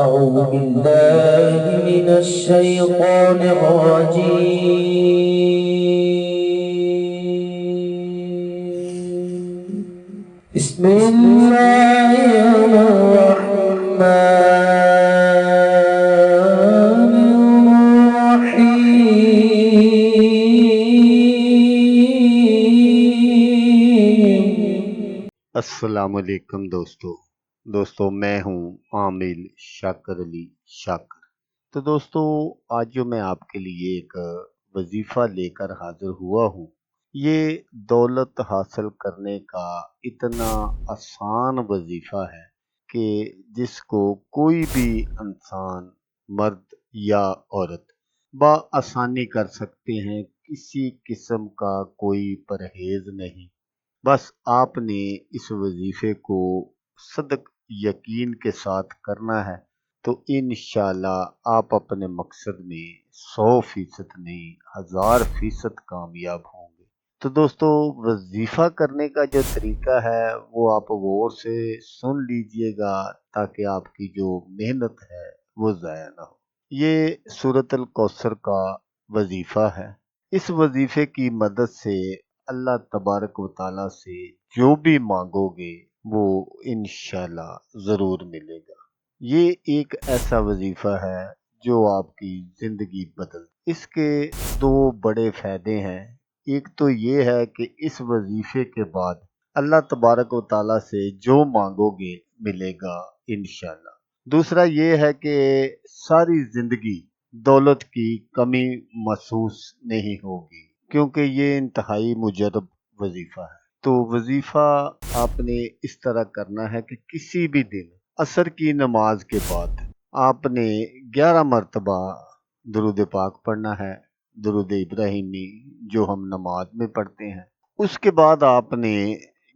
أعوذ بالله من الشيطان الرجيم. بسم الله الرحمن الرحيم. السلام علیکم دوستو میں ہوں عامل شاکر علی شاکر۔ تو دوستو آج جو میں آپ کے لیے ایک وظیفہ لے کر حاضر ہوا ہوں، یہ دولت حاصل کرنے کا اتنا آسان وظیفہ ہے کہ جس کو کوئی بھی انسان، مرد یا عورت، بآسانی کر سکتے ہیں۔ کسی قسم کا کوئی پرہیز نہیں، بس آپ نے اس وظیفے کو صدق یقین کے ساتھ کرنا ہے تو انشاءاللہ آپ اپنے مقصد میں 100% نہیں 1000% کامیاب ہوں گے۔ تو دوستو وظیفہ کرنے کا جو طریقہ ہے وہ آپ غور سے سن لیجئے گا تاکہ آپ کی جو محنت ہے وہ ضائع نہ ہو۔ یہ سورۃ الکوثر کا وظیفہ ہے۔ اس وظیفے کی مدد سے اللہ تبارک و تعالیٰ سے جو بھی مانگو گے وہ انشاءاللہ ضرور ملے گا۔ یہ ایک ایسا وظیفہ ہے جو آپ کی زندگی بدل۔ اس کے دو بڑے فائدے ہیں۔ ایک تو یہ ہے کہ اس وظیفے کے بعد اللہ تبارک و تعالیٰ سے جو مانگو گے ملے گا انشاءاللہ۔ دوسرا یہ ہے کہ ساری زندگی دولت کی کمی محسوس نہیں ہوگی، کیونکہ یہ انتہائی مجرب وظیفہ ہے۔ تو وظیفہ آپ نے اس طرح کرنا ہے کہ کسی بھی دن عصر کی نماز کے بعد آپ نے 11 مرتبہ درود پاک پڑھنا ہے، درود ابراہیمی جو ہم نماز میں پڑھتے ہیں۔ اس کے بعد آپ نے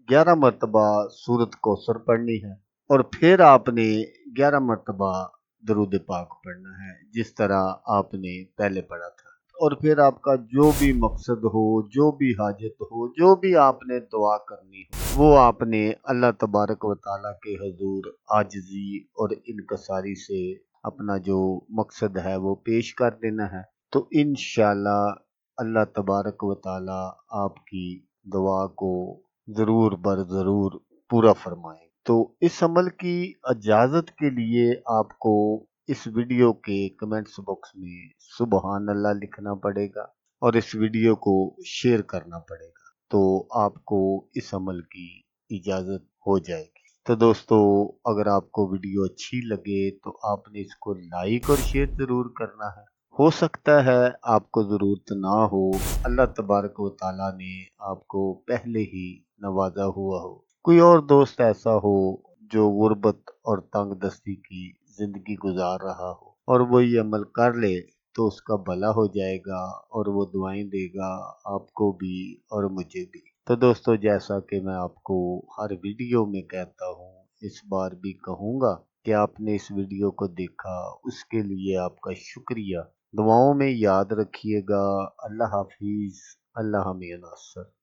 11 مرتبہ سورۃ کوثر پڑھنی ہے، اور پھر آپ نے 11 مرتبہ درود پاک پڑھنا ہے جس طرح آپ نے پہلے پڑھا تھا۔ اور پھر آپ کا جو بھی مقصد ہو، جو بھی حاجت ہو، جو بھی آپ نے دعا کرنی ہو، وہ آپ نے اللہ تبارک و تعالیٰ کے حضور عاجزی اور انکساری سے اپنا جو مقصد ہے وہ پیش کر دینا ہے۔ تو انشاءاللہ اللہ تبارک و تعالیٰ آپ کی دعا کو ضرور بر ضرور پورا فرمائیں۔ تو اس عمل کی اجازت کے لیے آپ کو اس ویڈیو کے کمنٹس باکس میں سبحان اللہ لکھنا پڑے گا اور اس ویڈیو کو شیئر کرنا پڑے گا، تو آپ کو اس عمل کی اجازت ہو جائے گی۔ تو دوستو اگر آپ کو ویڈیو اچھی لگے تو آپ نے اس کو لائک اور شیئر ضرور کرنا ہے۔ ہو سکتا ہے آپ کو ضرورت نہ ہو، اللہ تبارک و تعالیٰ نے آپ کو پہلے ہی نوازا ہوا ہو، کوئی اور دوست ایسا ہو جو غربت اور تنگ دستی کی زندگی گزار رہا ہو اور وہ یہ عمل کر لے تو اس کا بھلا ہو جائے گا اور وہ دعائیں دے گا آپ کو بھی اور مجھے بھی۔ تو دوستو جیسا کہ میں آپ کو ہر ویڈیو میں کہتا ہوں، اس بار بھی کہوں گا کہ آپ نے اس ویڈیو کو دیکھا، اس کے لیے آپ کا شکریہ۔ دعاؤں میں یاد رکھیے گا۔ اللہ حافظ، اللہ حمی ناصر۔